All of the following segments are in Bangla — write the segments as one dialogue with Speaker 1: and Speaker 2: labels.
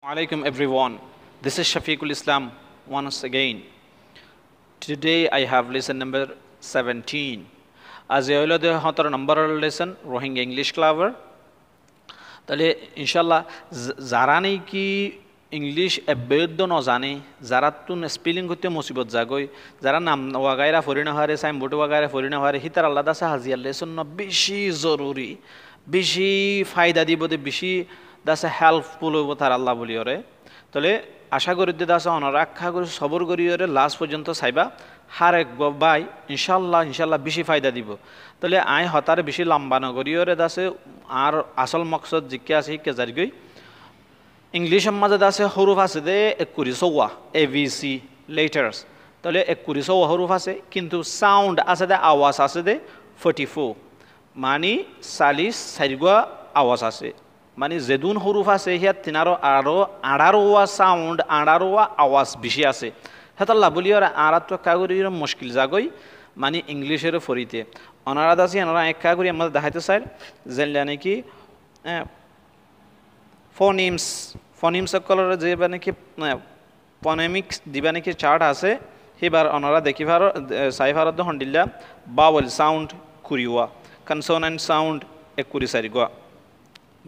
Speaker 1: Alaikum everyone. This is Shafiqul Islam once again. Today I have lesson number 17. As I will the hotar number lesson Rohingya English clever. তাহলে ইনশাআল্লাহ যারা নাকি ইংলিশ এবেদ্য ন জানে যারা তুন স্পেলিং করতে মুসিবত জাগই যারা নাম ওয়াগাইরা ফরিনা হারে সাইনবোর্ড ওয়াগাইরা ফরিনা হারে হিতার আল্লাহ দাসা হাজিয়ার লেসন বেশি জরুরি বেশি ফায়দা দিব বেশি দাসা হেল্পফুল হইব তার আল্লাহ বলি ওরে তাহলে আশা করি দাসা অনরাক্ষা করে সবর করি ওরে লাস্ট পর্যন্ত চাইবা হার এক বাই ইনশাল্লাহ বেশি ফায়দা দিব তাহলে আই হতারে বেশি লম্বা নগরী ওরে দাসে আর আসল মকসদ জিকে আছে শিক্ষা জারি ইংলিশের মাঝে আছে হরুফ আছে দে 21 ABC লেটার্স তাহলে 21 হরুফ আছে কিন্তু সাউন্ড আছে দে আওয়াজ আছে দে 44 মানে 40 আওয়াজ আছে মানে যেদুন হরুফ আছে হিয়াত তিনারো আরো 18 সাউন্ড 18 আওয়াজ বেশি আছে হেতাল্লাহ বলি আর আরাত কাগরির মুশকিল জাগই মানে ইংলিশের ফরিতে অনারাদ আছে এনারা এক কাগরি আমাদের দেখাইতে চাই যে নাকি ফোনিমস সকলের যে নাকি ফনেমিক্স দিবা নাকি চার্ট আছে সেবার ওনারা দেখি ভার চাই ভারত হন্ডিল্লা বাউল সাউন্ড কুড়িওয়া কনসোনেন্ট সাউন্ড 24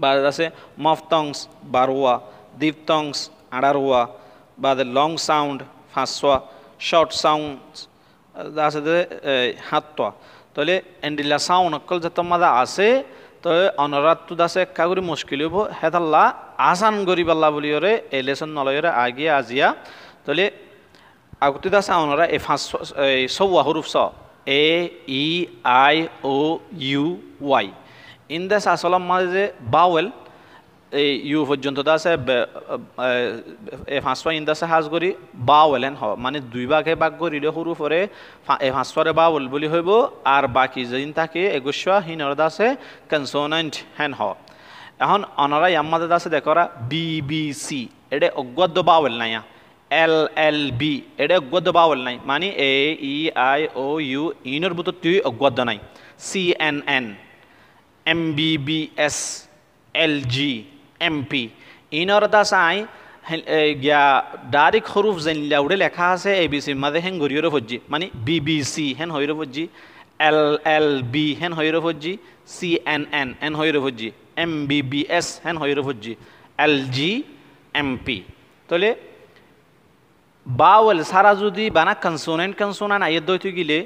Speaker 1: বা আছে মফটংস 12 দিপটংস 18 বা লং সাউন্ড 5 শর্ট সাউন্ড আছে 7 তাহলে এন্ডিলা সাউন্ড অকল যত মাদা আছে তো অনরাত তো দাসে কাগুরি মুশকিল হইব হেতাল্লাহ আসান গরিবাল্লাহ বলি ওরে এই লেসন নলয়রে আগে আজিয়া তাহলে আগতে দাসে অনরা এ 5 হরুফ স AEIOU ইন্দাস আসলম মাঝে বাওয়েল এই ইউ পর্যন্ত দাসে এ 5 ইন্দাসে হাজ করি বাওয়েলেন হ মানে দুই ভাগে ভাগ করিলে সরু পরে এ 5 বাওয়েল বলি হইব আর বাকি যেদিন থাকে 21 হিনর দাসে কনসোনেন্ট হেন হ এখন অনরা ইয়ামাদে দাসে দেখরা BBC এটা অগদ্য বাওয়েল নাই LLB এটা অগদ্য বাওয়েল নাই মানে AEIOU ইনর বুত তুই অগদ্য নাই CNN MBBS LG MP ইনর দাসাই গিয়া ডাইরেক্ট হরুফ জানলা উড়ে লেখা আছে ABC মাঝে হেন গরিয়র ফজ্জি মানে BBC হেন হইর ফজ্জি LLB হেন হইর ফজ্জি CNN হেন হইর ফজ্জি MBBS হেন হইর ফজ্জি LG MP তাহলে বাওয়েল সারা যদি বানা কনসোনেন্ট আইয়ে দইতে গিলে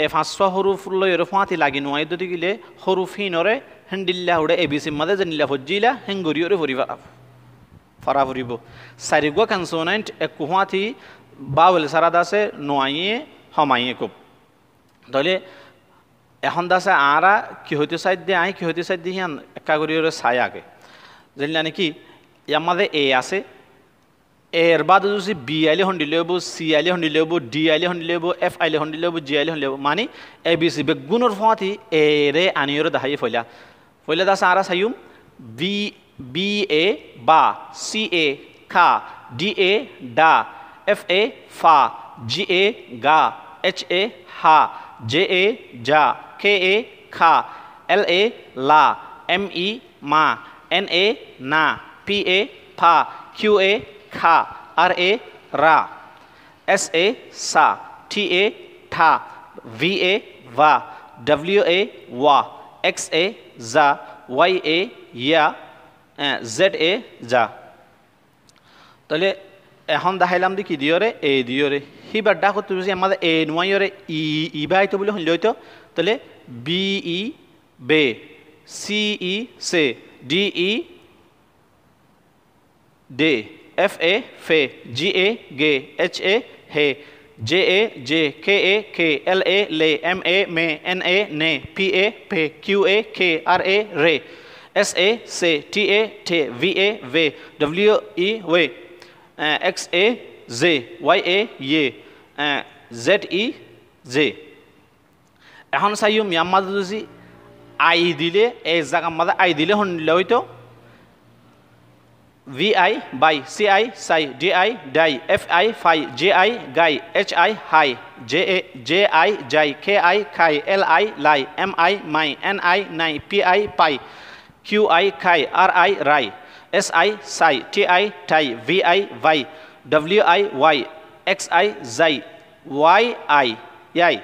Speaker 1: এ 5 হরুফ লইর ফাঁতি লাগি নোয়াই দইতে গিলে হরুফ হিনরে হেন্ডিল্লা উড়ে ABC মাঝে জানলা ফজ্জিলা হেন গরিয়রে ফরিবা ফরাফরিব সারিগো কনসোনেন্ট এক কুহাতি বাউল সারা দাসে নোয়াইয়ে হমাইয়ে খুব তাহলে এখন দাসে আরা কি হইতে সাইড দিয়ে আই কি হইতে সাইড দিয়ে হিয়ান একা করিওরে ছাই আগে জানলা নাকি ইয়ামাদে এ আছে এর বাদে যদি বি আইলে হন্ডিলে হবো সি আইলে হন্ডিলে হবো ডি আইলে হন্ডিলে হবো এফ আইলে হন্ডিলে হবো জি আইলে হন্ডিলে হবো মানে ABC বেগুনের ফাঁতি এ রে আনিয়রে দাহাইয়ে ফইলা দাসে আরা সাইম BA বা CA খা DA ডা FA ফা GA গা HA হা JA যা KA খা LA লা ME মা NA না PA ফা QA খা RA রা SA সা TA ঠা VA ভা WA ওয়া XA যা YA ইয়া ZA যা তাহলে এখন দেখাইলাম দি কি দিয়রে এ দিয়রে হিবার ডাক করতে বুঝি আমাদের এ নোয়াইরে ই বাইতো বলে হইল হইতো তাহলে BE বে CE সে DE ডে FA ফে GA গে HA হে JA জে KA কে LA লে MA মে NA নে PA পে QA কে RA রে SA se TA te VA ve WE we XA Z YA ye ZE Z এখন চাইম ইয়ামাদ যদি আই দিলে এই জায়গা মাদে আই দিলে হন্ডিলে হইতো VI by CI Sai DI die FI phi JI guy HI high JI যাই KI খাই LI লাই MI মাই NI নাই PI পাই QI খাই RI রাই SI সাই, TI টাই, VI ভাই, WI ওয়াই, XI যাই, YI ইয়াই,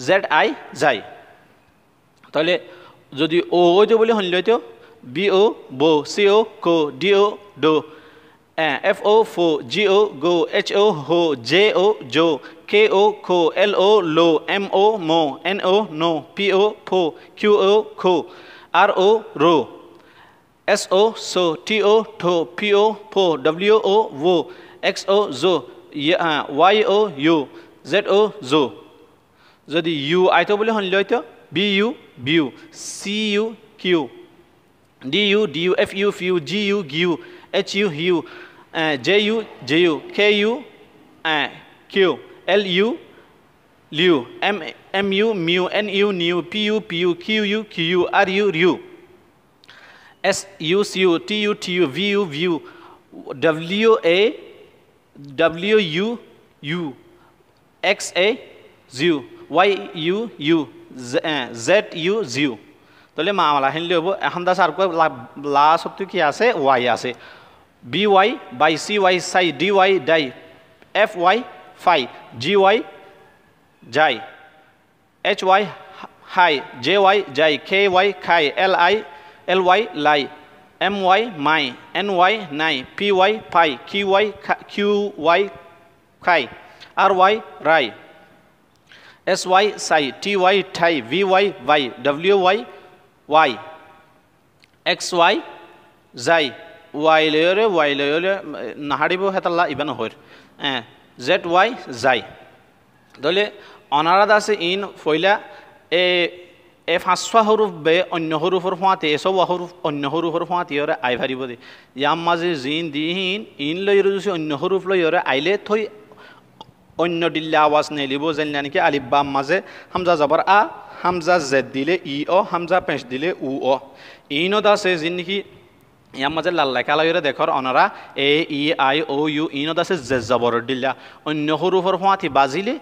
Speaker 1: ZI যাই। তাহলে যদি ও ওইটো বলে শুনলে হয়তো BO বো, CO কো, DO ডো, FO ফো, GO গো, HO হো, JO জো, KO খো, LO লো, MO মো, NO নো, PO ফো, QO খো, RO রো, SO সো, TO ঠো, PO ফো, WO wo, XO জো, YO ইউ, ZO জো। যদি ইউ আইতো বলে শুনলে হয়তো BU বিউ, CU কিউ, DU DU, FU ফিউ, GU গিউ, HU হিউ, JU জেউ, KU কিউ, LU লিউ, MU মিউ, NU নিউ, PU পিউ, QU কিউ, RU রিউ, SU সিউ, TU টিউ, VU ভিউ, WA WU ইউ, XA জিউ, YU ইউ, ZU জিউ। তাহলে মামলা হিনলে হবো এখন দাস আর লাস্ট কি আছে ওয়াই আছে, BY by CY Sai, DY die, FY phi, GY যাই, HY হাই, JY যাই, KY খাই, LY lie, MY my, NY নাই, PY পাই, QY খাই, RY রাই, SY সাই, TY ঠাই, VY ভাই, WY ওয়াই, XY যাই, ওয়াই লয়রে নাহারিব হেতাল্লা ইবা নহর, ZY যাই। তাহলে অনারাদ আছে ইন ফইলা এ ফাঁসা হরুফ বে অন্য হরুফর ফাঁতে এসব হরুফ অন্য হরুফর ফাঁতি ওরে আই ভারিব দে ইয়াম মাঝে জিন দিহীন ইন লইরে যদি অন্য হরুফ লইরে আইলে থই অন্য দিল্লা আওয়াজ নেলিব যেন নাকি আলিফ বাম মাঝে হামজা জবর আ, হামজা জেদ দিলে ই অ, হামজা পেশ দিলে উ অ। ইনত আছে যিন নেকি ইয়ার মাঝে লাল লেখা লইরে দেখর অনারা AEIOU ইনত আছে জেদ জবর দিল্লা অন্য হরুফর ফাঁতি বাজিলে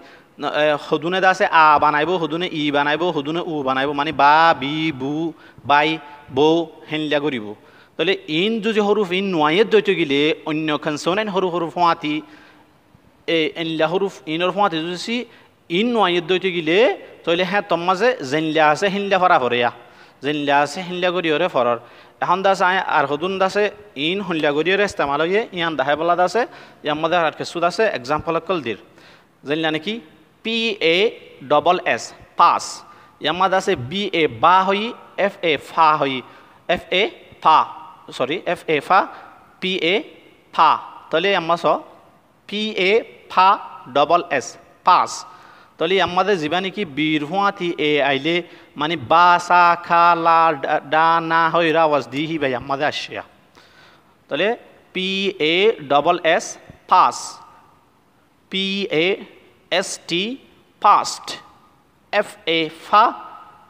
Speaker 1: হদুনে দাসে আ বানাইব, হদুনে ই বানাইব, হদুনে উ বানাইব, মানে বা বি বু বাই বৌ হেনলিয়া করিব। তাহলে ইন যদি হরুফ ইন নোয়াইয়ের দৈত গেলে অন্য খানসোনেন হরু হরু ফাঁতি এনলা হরুফ ইনর ফাঁতি যদি ইন নোয়াইয়ের দৈত গেলে তাহলে হ্যাঁ তোর মাঝে জেনলা আছে হিনলা ফরা ফরেয়া, জেনলা আছে হিনলা করি ওরে ফরর। এখন দাস আয় আর হদুন দাসে ইন হনলা করি ওরে ইস্তেমাল হয়ে ইয়ান দাহে বলা দাসে ইয়ার মধ্যে আর কিছুদ আছে এক্সাম্পল কল দির জেনলা নাকি PASS পাস, ইয়ার মধ্যে আছে BA বা হই, FA ফা হই, FA ফা সরি FA ফা, PA ফা। তাহলে আমার PA ফা SS পাস। তাহলে আমাদের যিবা নাকি বীর হুঁয়াতি এ আইলে মানে বা সা খা লা ডা না হই আওয়াজ দি হি ভাই আমাদের আসিয়া। তাহলে PASS pass, PAST past, FA fa,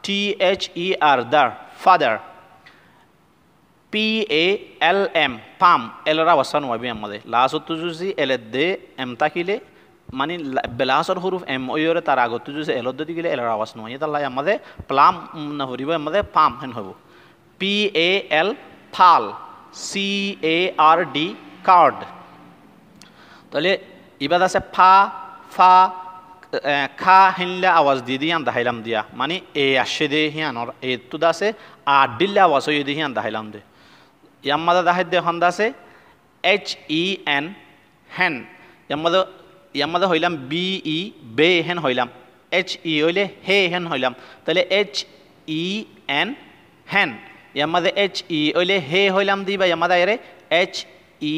Speaker 1: THER dar father, PALM palm L Rai ওয়াসান ওয়াবি আমাদের লাস্ট যদি এল দে এম তাকিলে মানে বেলাসর হরুফ এম ওয়রে তার আগত যদি এল দি গেলে এলরা আওয়াজ নয় তাহলে আমাদের প্লাম না হরিব আমাদের পাম হেন হব। PAL ফাল, CARD কার্ড। তাহলে ইবাদ আছে ফা ফা খা হিনলা আওয়াজ দিয়ে দিয়ে দাহাইলাম দিয়া মানে এ আসে দে হিয়ানর এ তো দাসে আর দিল্লা আওয়াজ হয়ে দিয়ে হিয়ান দাহাইলাম দে। ইয়াম্মাদা দাহাই দে হন দাসে HEN হেন, ইয়াম্মাদা হইলাম BE বে হেন হইলাম, HE হইলে হে হেন হইলাম। তাহলে HEN হেন, ইয়াম্মাদা HE হইলে হে হইলাম দিবা ইয়াম্মাদা এরে HE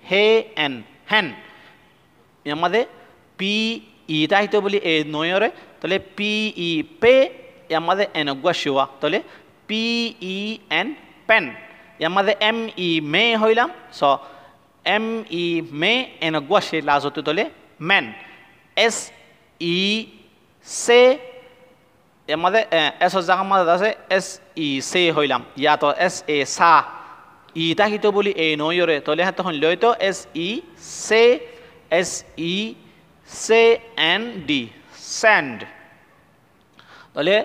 Speaker 1: হে এন হেন। ইয়াম্মাদে PE তাইতো বলি এ নয়রে তাহলে PE পে আমাদের এনগুয়া শিওয়া তাহলে PEN পেন। আমাদের ME মে হইলাম স ME মে এনগুয়া সে লাজতে তাহলে মেন। SE সে আমাদের এস জায়গা মাঝে আছে SE সে হইলাম ইয়া তো SA সা ই তাইতো বলি এ নয়রে তাহলে হ্যাঁ তখন লইতো SE সে SE সে এন ডি স্যান্ড। তাহলে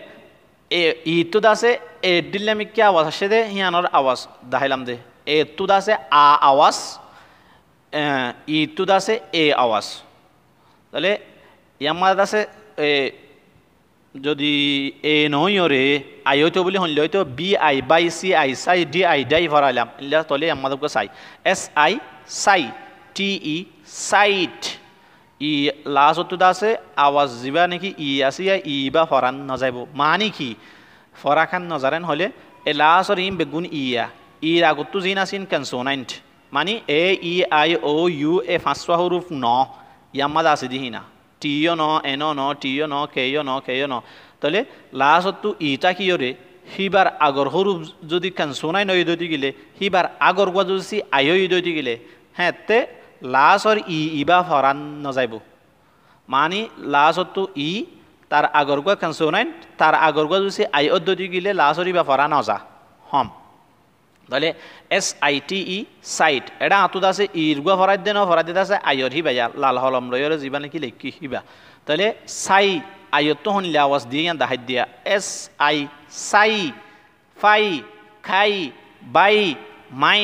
Speaker 1: ই তো দাসে এ দিলাম কি আওয়াজ আসে দে হিয়ানোর আওয়াজ দাহাইলাম দে এ তো দাসে আ আওয়াজ ই তো দাসে এ আওয়াজ তাহলে ইয়ামার দাসে যদি এ নই ওরে আই হইতো বলি হইলে হয়তো বি আই বাই সি আই সাই ডি আই ডাই ভরাইলাম ইল্লা তলে আমাদেরকে সাই S I sigh T E site E last আছে আওয়াজ যা নাকি ই আসিয়া ই বা ফরান নযাইব মানে কি ফরাখান নজারেন হলে এ লাস্টর ইম বেগুন ইয়া ইর আগতো জিন আসিন কনসোনেন্ট মানে এ E I O U A ফাঁসা হরুফ ন ইয়ামাদ আছে দিহি না টিও ন এনো ন টিও ন কেও ন কেও ন তাহলে লাস্টতো ইটা কি ওরে হিবার আগর হরুফ যদি কনসোনাই নই দইতে গেলে হিবার আগর গা যদি আইও ই দইতে গেলে হ্যাঁ তে লাস্টর ই ইবা ফরান নযাইব মানে লাস্টতো ই তার আগর গা কনসোনাইন্ট তার আগর গা যদি আই দইতে গেলে লাস্টর ইবা ফরা নজা হম তাহলে S I T E site এটা আঁতুত আছে ইর গুয়া ফরাই দে ন ফরাই দিতে আছে আইয়র হিবা ইয়া লাল হলম রয়র জীবা নাকি লেখি হিবা তাহলে সাই আইয়র তো হনলে আওয়াজ দিয়ে ইয়ান দাহাই দিয়া এস আই সাই ফাই খাই by my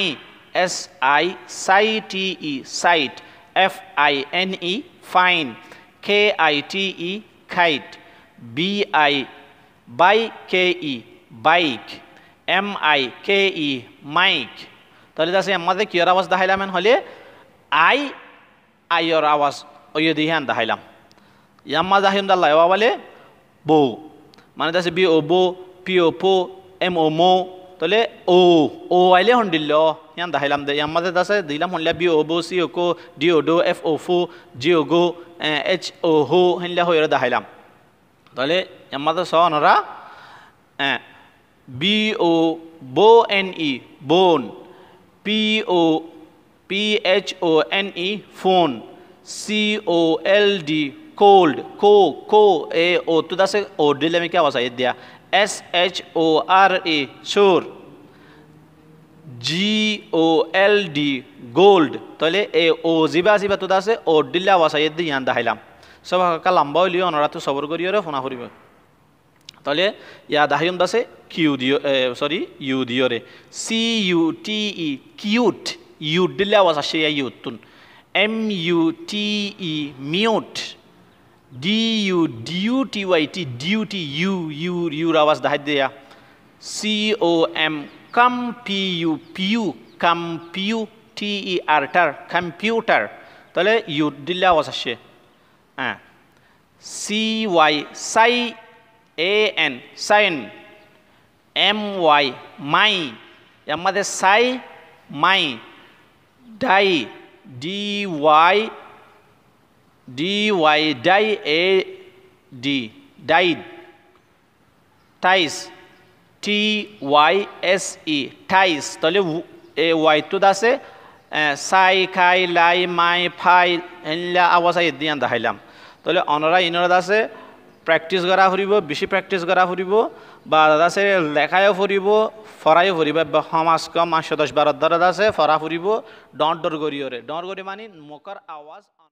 Speaker 1: S I sigh T E site F I N E fine K I T E kite B I by K E bike M I K E mike তাহলে আছে আমাদের কিয়র আওয়াজ দেখাইলাম হলে আই আইয়র আওয়াজ ওই দিয়ে হ্যান দেখাইলাম ইয়াম্মা দাহিম দাল্লাহ বলে বউ মানে আছে বি ও বো পি ও পো এম ও মো তাহলে ও আইলে হন দিল ইয়ান দেখাইলাম দে ইয়াম্মাদের আছে দিলাম হনলে বি ও বো সি ও কো ডি ও ডো এফ ও ফো জি ও গো এইচ ও হো হেনলে হয়ে দেখাইলাম তাহলে ইয়াম্মাদের স অনরা বি ও বো N E bone P O P H O N E phone C O L D cold কো এ ও তো দাসে ও দিলে আমি কি আওয়াজ আই দিয়া এস এইচ ও আর এ শোর জি ও এল ডি গোল্ড তাহলে এ ও জিবা জিবা তো দাসে ও দিলে আওয়াজ আই দিয়ে ইয়ান দেখাইলাম সব কাল লম্বা হইলিও অনরা তো সবর করিও রে ফোনা করিব তাহলে ইয়া দাহিম দাসে কিউ দিও সরি ইউ দিও রে C U T E cute U দিলে আওয়াজ আসে ইউট তুন M U T E mute D U due T Y T duty U U your আওয়াজ দাহাই দেয়া সি ও এম পিউ কম্পিউ টি ই আর টার কম্পিউটার তাহলে ইউ দিলে আওয়াজ আসে হ্যাঁ C Y sigh A N sign M Y my আমাদের sigh my die D Y die A D died ties T Y S E ties তাহলে এ ওয়াই তো আছে সাই খাই লাই মাই ফাই এনলা আওয়াজ আই দিয়ান দেখাইলাম তাহলে অনরা ইনরা আছে প্র্যাকটিস করা ফুরিব বেশি প্র্যাকটিস করা ফুরিব বা আছে লেখায়ও ফুরিব ফরাইও ফুরিব বা সমাজ কম 510-12 দ্বারা আছে ফরা ফুরিব ডর করিও রে ডর করি মানে মুখর আওয়াজ